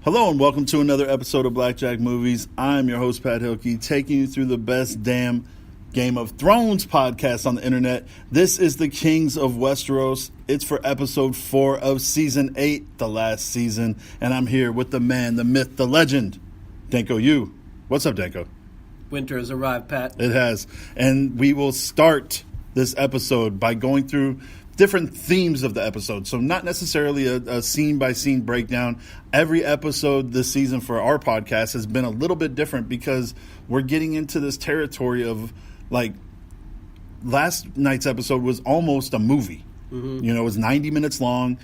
Hello and welcome to another episode of Blackjack Movies. I'm your host, Pat Hilke, taking you through the best damn Game of Thrones podcast on the internet. This is the Kings of Westeros. It's for episode 4 of season 8, the last season. And I'm here with the man, the myth, the legend, Danko Yu. What's up, Danko? Winter has arrived, Pat. It has. And we will start this episode by going through different themes of the episode. So not necessarily a scene-by-scene breakdown. Every episode this season for our podcast has been a little bit different because we're getting into this territory of, like, last night's episode was almost a movie. Mm-hmm. You know, it was 90 minutes long.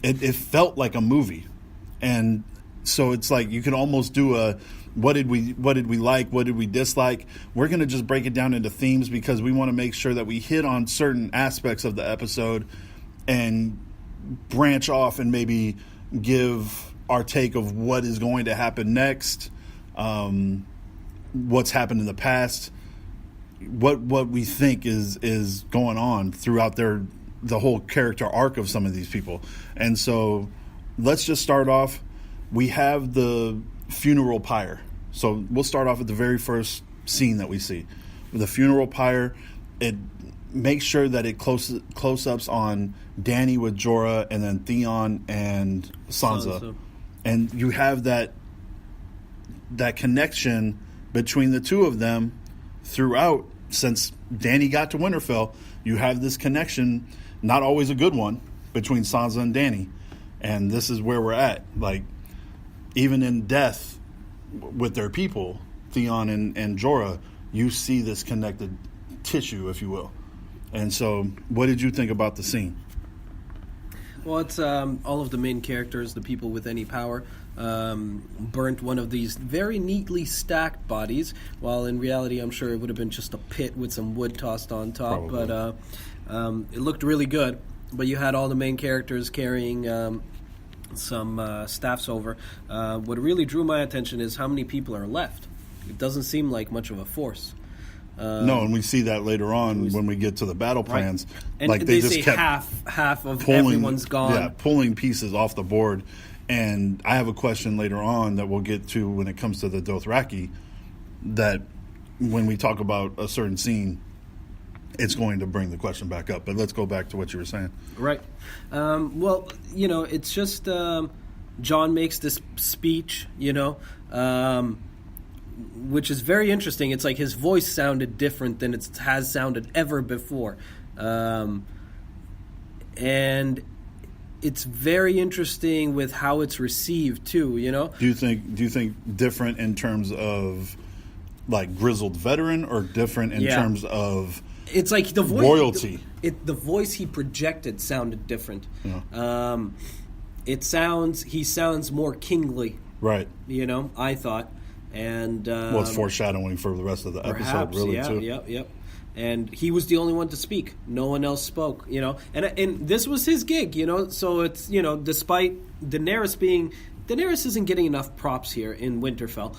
It felt like a movie. And so it's like you can almost do a what did we like, what did we dislike. We're going to just break it down into themes because we want to make sure that we hit on certain aspects of the episode and branch off and maybe give our take of what is going to happen next, what's happened in the past, what we think is going on throughout the whole character arc of some of these people. And so let's just start off. We have the funeral pyre. So we'll start off with the very first scene that we see. With the funeral pyre, it makes sure that it close-ups on Dany with Jorah and then Theon and Sansa. And you have that connection between the two of them throughout. Since Dany got to Winterfell, you have this connection, not always a good one, between Sansa and Dany. And this is where we're at. Like, even in death with their people, Theon and Jorah, you see this connected tissue, if you will. And so, what did you think about the scene? Well, it's all of the main characters, the people with any power, burnt one of these very neatly stacked bodies, while in reality I'm sure it would have been just a pit with some wood tossed on top. Probably. But it looked really good. But you had all the main characters carrying some staffs over. What really drew my attention is how many people are left. It doesn't seem like much of a force. No, and we see that later on when we get to the battle plans. Right. And like they just say kept half of everyone's gone. Yeah, pulling pieces off the board. And I have a question later on that we'll get to when it comes to the Dothraki, that when we talk about a certain scene, it's going to bring the question back up. But let's go back to what you were saying. Right. Well, you know, it's just Jon makes this speech, you know, which is very interesting. It's like his voice sounded different than it has sounded ever before. And it's very interesting with how it's received, too, you know? Do you think different in terms of, like, grizzled veteran or different in terms of... It's like the voice, royalty. The voice he projected sounded different. Yeah. He sounds more kingly. Right. You know, I thought. And well, it's foreshadowing for the rest of the episode, really, too. Yep. And he was the only one to speak. No one else spoke, you know. And this was his gig, you know. So it's, you know, despite Daenerys isn't getting enough props here in Winterfell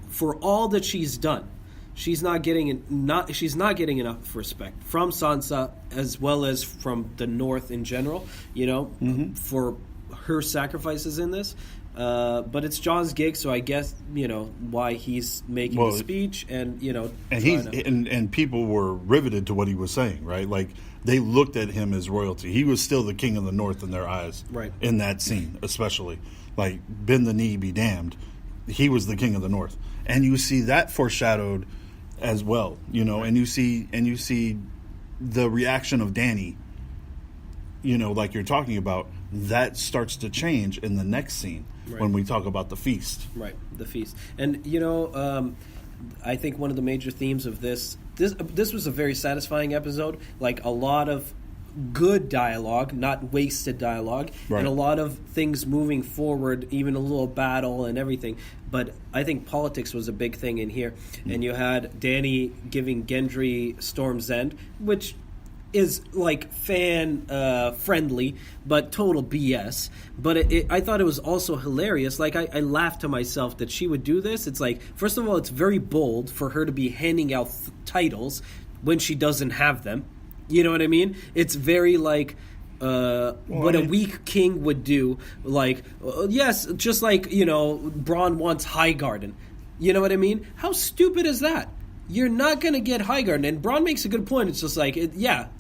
for all that she's done. She's not getting enough respect from Sansa as well as from the North in general, you know, for her sacrifices in this. But it's Jon's gig, so I guess, you know, why he's making the speech and, you know. And and people were riveted to what he was saying, right? Like, they looked at him as royalty. He was still the king of the North in their eyes. Right. In that scene, especially. Like, bend the knee, be damned. He was the king of the North. And you see that foreshadowed as well, you know, and you see the reaction of Dany, you know, like you're talking about, that starts to change in the next scene when we talk about the feast. Right, the feast. And, you know, I think one of the major themes of this was a very satisfying episode, like a lot of good dialogue, not wasted dialogue, and a lot of things moving forward, even a little battle and everything. But I think politics was a big thing in here. And you had Dany giving Gendry Storm's End, which is like fan friendly, but total BS. But I thought it was also hilarious. Like, I laughed to myself that she would do this. It's like, first of all, it's very bold for her to be handing out titles when she doesn't have them. You know what I mean? It's very like, what a weak king would do. Like, yes, just like, Bronn wants Highgarden. You know what I mean? How stupid is that? You're not going to get Highgarden. And Bronn makes a good point. It's just like,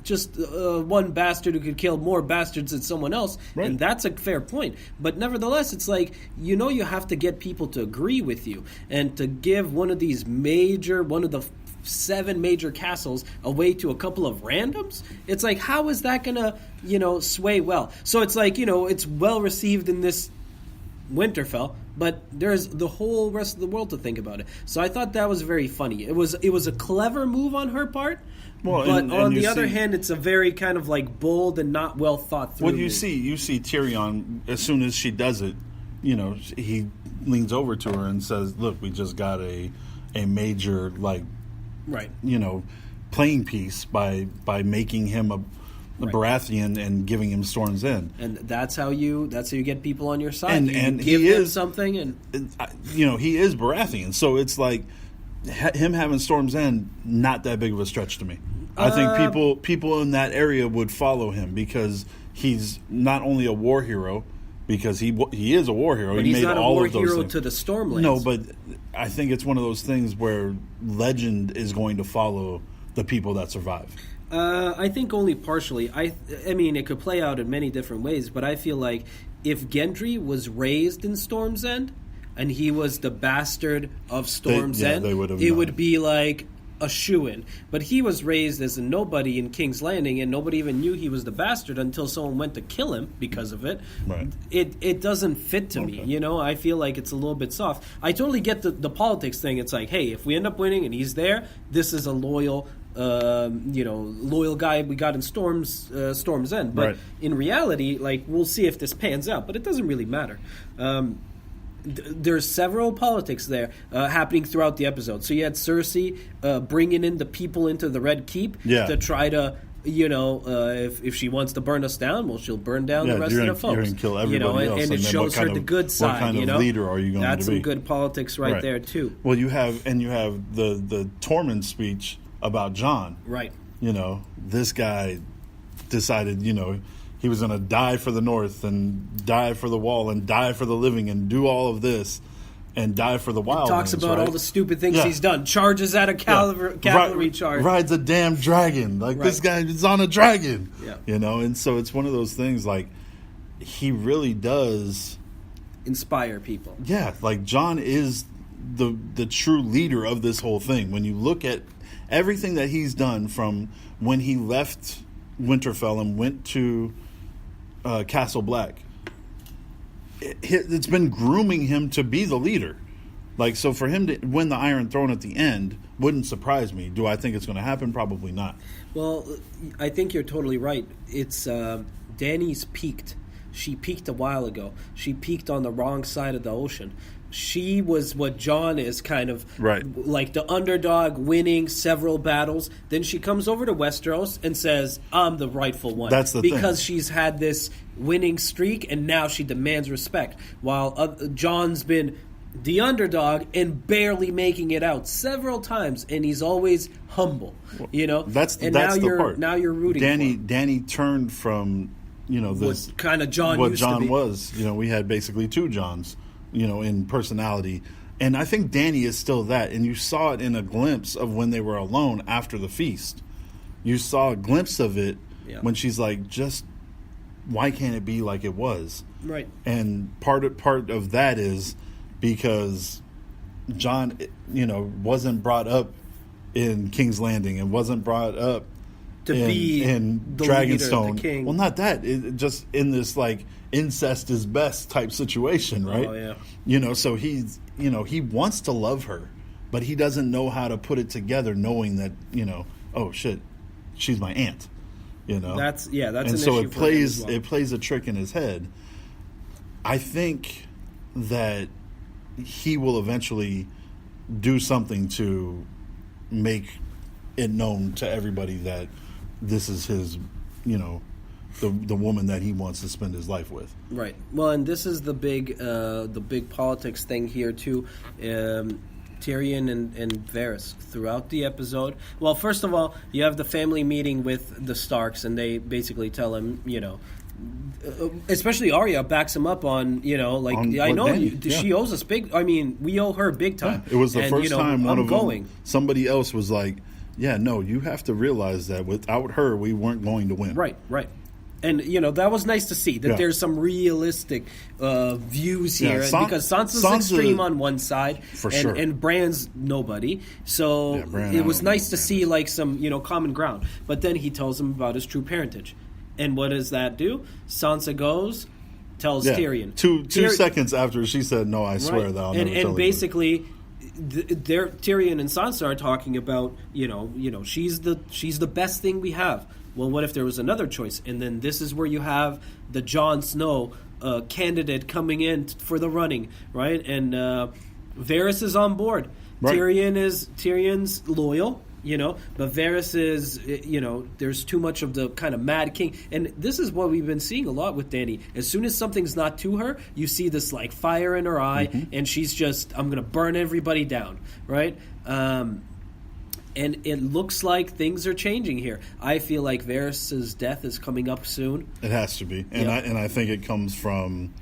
just one bastard who could kill more bastards than someone else. Right. And that's a fair point. But nevertheless, it's like, you have to get people to agree with you. And to give one of the 7 major castles away to a couple of randoms, it's like, how is that going to, sway well? So it's like, it's well received in this Winterfell, but there's the whole rest of the world to think about it. So I thought that was very funny. It was a clever move on her part, but on the other hand, it's a very kind of like bold and not well thought through. Well, you see Tyrion, as soon as she does it, he leans over to her and says, "Look, we just got a major playing piece by making him a Baratheon and giving him Storm's End." And that's how you get people on your side. And give he them is something, and he is Baratheon, so it's like him having Storm's End, not that big of a stretch to me. I think people in that area would follow him because he's not only a war hero, because he is a war hero. But he he's made not all a war of those hero things. to the Stormlands. No, but I think it's one of those things where legend is going to follow the people that survive. I think only partially. I mean, it could play out in many different ways, but I feel like if Gendry was raised in Storm's End and he was the bastard of Storm's End, it would be like a shoo-in. But he was raised as a nobody in King's Landing, and nobody even knew he was the bastard until someone went to kill him because of it. Right. It doesn't fit to me. I feel like it's a little bit soft. I totally get the politics thing. It's like, hey, if we end up winning and he's there, this is a loyal guy we got in Storm's End. But in reality, like, we'll see if this pans out. But it doesn't really matter. There's several politics there happening throughout the episode. So you had Cersei bringing in the people into the Red Keep to try to, if she wants to burn us down, well, she'll burn down the rest of the folks. You're going to kill everybody else. And it shows her the good side. What kind of leader are you going That's to be? some good politics right there, too. Well, you have the Tormund speech about Jon. Right. This guy decided, he was going to die for the North and die for the Wall and die for the living and do all of this and die for the Wildlands. Talks about all the stupid things he's done. Charges at a cavalry charge. Rides a damn dragon. This guy is on a dragon. Yeah. And so it's one of those things, like, he really does inspire people. Yeah, like Jon is the true leader of this whole thing. When you look at everything that he's done from when he left Winterfell and went to Castle Black, it's been grooming him to be the leader. Like, so for him to win the Iron Throne at the end wouldn't surprise me. Do I think it's going to happen? Probably not. Well, I think you're totally right. It's Dany's peaked. She peaked a while ago. She peaked on the wrong side of the ocean. She was what Jon is, kind of like the underdog, winning several battles. Then she comes over to Westeros and says, "I'm the rightful one." That's the thing. Because she's had this winning streak, and now she demands respect. While Jon's been the underdog and barely making it out several times, and he's always humble. That's the part. Now you're rooting for him. Danny turned from this what kind of Jon what used Jon to be. was. We had basically two Jons. In personality. And I think Dany is still that. And you saw it in a glimpse of when they were alone after the feast. You saw a glimpse of it when she's like, just why can't it be like it was? Right. And part of that is because Jon, wasn't brought up in King's Landing and wasn't brought up to be in the Dragonstone. Leader, the king. Well, not that. It just in this like incest is best type situation, right? Oh yeah. So he's he wants to love her, but he doesn't know how to put it together, knowing that oh shit, she's my aunt. That's and an so issue it plays a trick in his head. I think that he will eventually do something to make it known to everybody that this is his, the woman that he wants to spend his life with. Right. Well, and this is the big politics thing here too. Tyrion and Varys throughout the episode. Well, first of all, you have the family meeting with the Starks, and they basically tell him, especially Arya backs him up on, I know she owes us big. I mean, we owe her big time. Yeah, it was the first time somebody else was like, yeah, no, you have to realize that without her, we weren't going to win. Right. And, that was nice to see that there's some realistic views here. Because Sansa's extreme on one side. For sure. And Bran's nobody. So it was nice to see, some, common ground. But then he tells him about his true parentage. And what does that do? Sansa goes, tells Tyrion. Two seconds after she said, no, I swear that I'll never tell you. And basically, Tyrion and Sansa are talking about, she's the best thing we have. Well, what if there was another choice? And then this is where you have the Jon Snow candidate coming in for the running, right? And Varys is on board. Right. Tyrion's loyal. But Varys is, there's too much of the kind of mad king. And this is what we've been seeing a lot with Dany. As soon as something's not to her, you see this, fire in her eye, and she's just, I'm going to burn everybody down, right? And it looks like things are changing here. I feel like Varys' death is coming up soon. It has to be. And I think it comes from,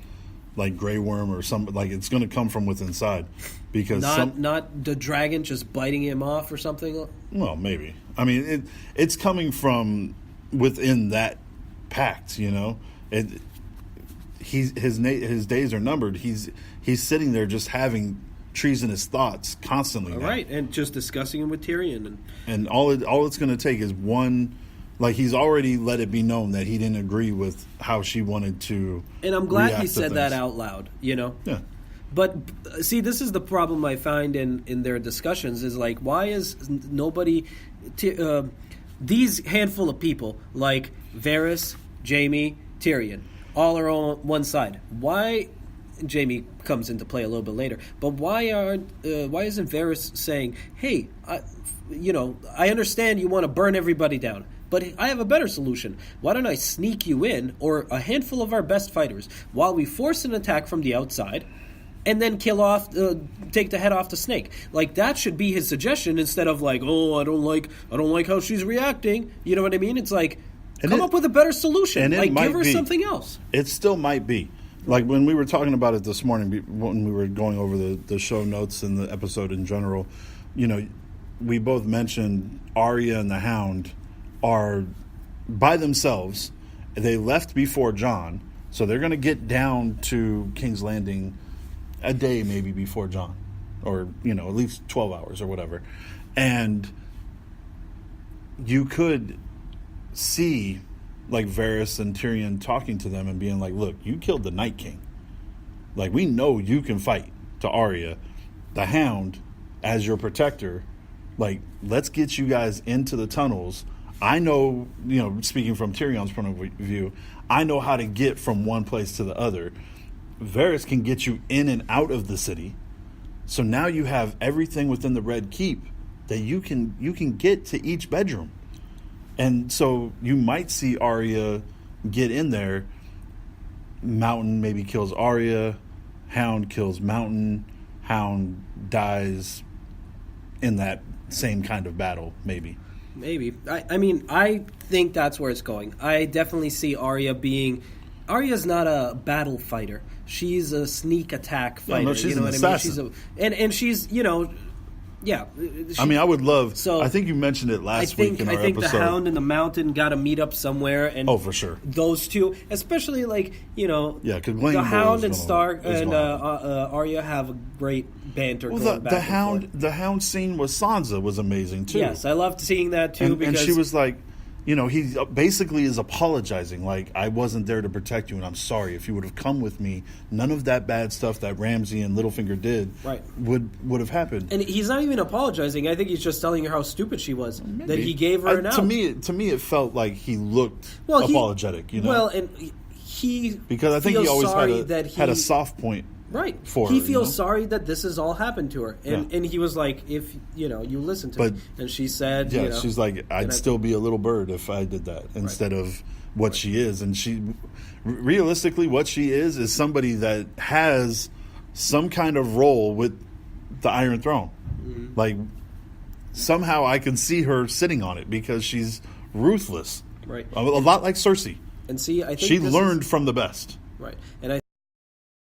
Grey Worm or something. It's going to come from within inside. Because not the dragon just biting him off or something? Well, maybe. I mean, it's coming from within that pact, His days are numbered. He's sitting there just having treasonous thoughts constantly now. Right, and just discussing them with Tyrion. And all it's going to take is one... he's already let it be known that he didn't agree with how she wanted to. And I'm glad he said that out loud, Yeah. But, see, this is the problem I find in their discussions is, why is nobody... these handful of people, like Varys, Jaime, Tyrion, all are on one side. Why... Jaime comes into play a little bit later, but why isn't Varys saying, hey, I understand you want to burn everybody down, but I have a better solution. Why don't I sneak you in, or a handful of our best fighters, while we force an attack from the outside, and then kill off, take the head off the snake? That should be his suggestion instead of I don't like how she's reacting. You know what I mean? It's come up with a better solution. Give her something else. It still might be. When we were talking about it this morning, when we were going over the show notes and the episode in general, we both mentioned Arya and the Hound are by themselves. They left before Jon, so they're going to get down to King's Landing a day maybe before Jon, or at least 12 hours or whatever. And you could see Varys and Tyrion talking to them and being look, you killed the Night King. We know you can fight, to Arya. The Hound, as your protector, let's get you guys into the tunnels. I know, speaking from Tyrion's point of view, I know how to get from one place to the other. Varys can get you in and out of the city. So now you have everything within the Red Keep that you can get to each bedroom. And so you might see Arya get in there. Mountain maybe kills Arya. Hound kills Mountain. Hound dies in that same kind of battle, maybe. Maybe. I mean, I think that's where it's going. I definitely see Arya being... Arya's not a battle fighter. She's a sneak attack fighter. No, she's an assassin. And she's, yeah. I would love... So I think you mentioned it last week in our episode. I think the Hound and the Mountain got to meet up somewhere. And oh, for sure. Those two, especially Yeah, because the Hound and Stark and Arya have a great banter going back and forth. The Hound scene with Sansa was amazing, too. Yes, I loved seeing that, too. And she was like... he basically is apologizing, I wasn't there to protect you, and I'm sorry. If you would have come with me, none of that bad stuff that Ramsay and Littlefinger did would have happened. And he's not even apologizing. I think he's just telling her how stupid she was, that he gave her an out. To me, it felt like he looked apologetic. Well, and because I think he always had a soft point. Right. For he her, feels sorry that this has all happened to her. And he was like, if, you listen to me. And she said, she's like, I'd still be a little bird if I did that instead of what she is. And she, realistically, what she is somebody that has some kind of role with the Iron Throne. Like, somehow I can see her sitting on it because she's ruthless. Right. A lot like Cersei. And see, I think she learned from the best. Right. And I